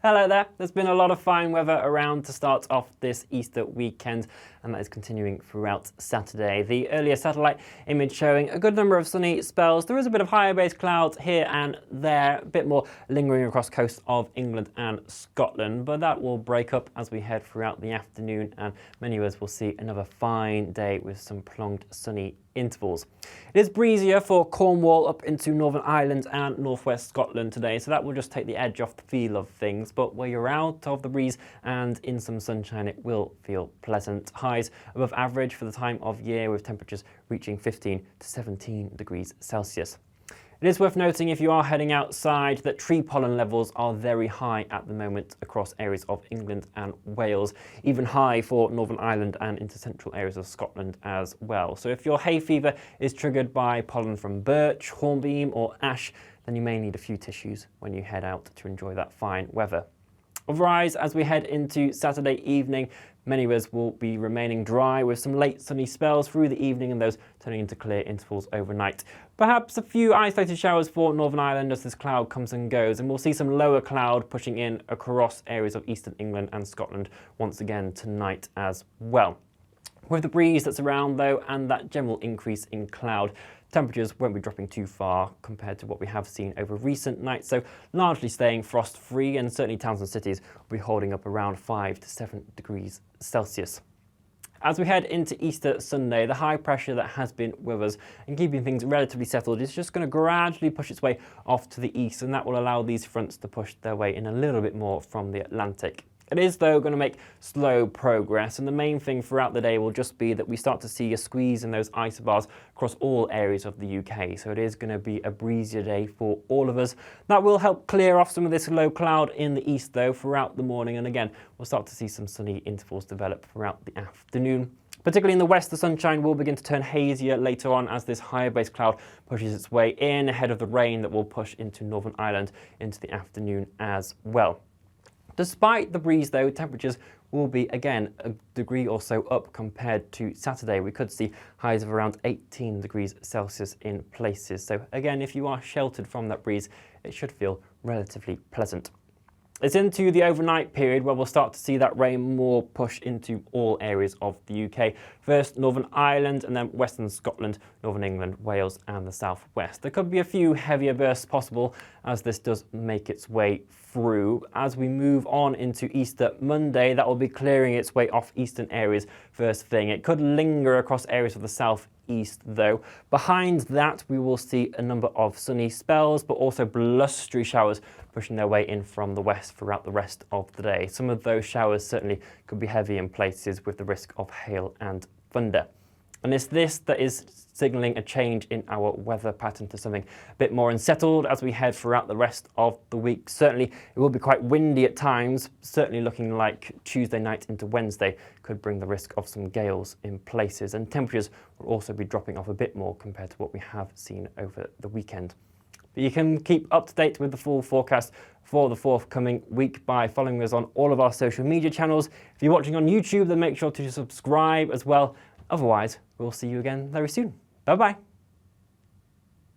Hello there. There's been a lot of fine weather around to start off this Easter weekend, and that is continuing throughout Saturday. The earlier satellite image showing a good number of sunny spells. There is a bit of higher base clouds here and there, a bit more lingering across coast of England and Scotland, but that will break up as we head throughout the afternoon, and many of us will see another fine day with some prolonged sunny intervals. It is breezier for Cornwall up into Northern Ireland and northwest Scotland today, so that will just take the edge off the feel of things, but where you're out of the breeze and in some sunshine, it will feel pleasant. Highs above average for the time of year, with temperatures reaching 15 to 17 degrees Celsius. It is worth noting, if you are heading outside, that tree pollen levels are very high at the moment across areas of England and Wales, even high for Northern Ireland and into central areas of Scotland as well. So if your hay fever is triggered by pollen from birch, hornbeam or ash, then you may need a few tissues when you head out to enjoy that fine weather. Otherwise, as we head into Saturday evening, many of us will be remaining dry with some late sunny spells through the evening and those turning into clear intervals overnight. Perhaps a few isolated showers for Northern Ireland as this cloud comes and goes, and we'll see some lower cloud pushing in across areas of eastern England and Scotland once again tonight as well. With the breeze that's around though and that general increase in cloud, temperatures won't be dropping too far compared to what we have seen over recent nights, so largely staying frost-free, and certainly towns and cities will be holding up around 5 to 7 degrees Celsius. As we head into Easter Sunday, the high pressure that has been with us and keeping things relatively settled is just going to gradually push its way off to the east, and that will allow these fronts to push their way in a little bit more from the Atlantic. It is, though, going to make slow progress, and the main thing throughout the day will just be that we start to see a squeeze in those isobars across all areas of the UK. So it is going to be a breezier day for all of us. That will help clear off some of this low cloud in the east, though, throughout the morning. And again, we'll start to see some sunny intervals develop throughout the afternoon. Particularly in the west, the sunshine will begin to turn hazier later on as this higher base cloud pushes its way in ahead of the rain that will push into Northern Ireland into the afternoon as well. Despite the breeze, though, temperatures will be, again, a degree or so up compared to Saturday. We could see highs of around 18 degrees Celsius in places. So again, if you are sheltered from that breeze, it should feel relatively pleasant. It's into the overnight period where we'll start to see that rain more push into all areas of the UK. First Northern Ireland and then Western Scotland, Northern England, Wales and the southwest. There could be a few heavier bursts possible as this does make its way through. As we move on into Easter Monday, that will be clearing its way off eastern areas first thing. It could linger across areas of the southeast though. Behind that we will see a number of sunny spells, but also blustery showers pushing their way in from the west throughout the rest of the day. Some of those showers certainly could be heavy in places with the risk of hail and thunder. And it's this that is signalling a change in our weather pattern to something a bit more unsettled as we head throughout the rest of the week. Certainly it will be quite windy at times, certainly looking like Tuesday night into Wednesday could bring the risk of some gales in places, and temperatures will also be dropping off a bit more compared to what we have seen over the weekend. But you can keep up to date with the full forecast for the forthcoming week by following us on all of our social media channels. If you're watching on YouTube, then make sure to subscribe as well. Otherwise, we'll see you again very soon. Bye-bye.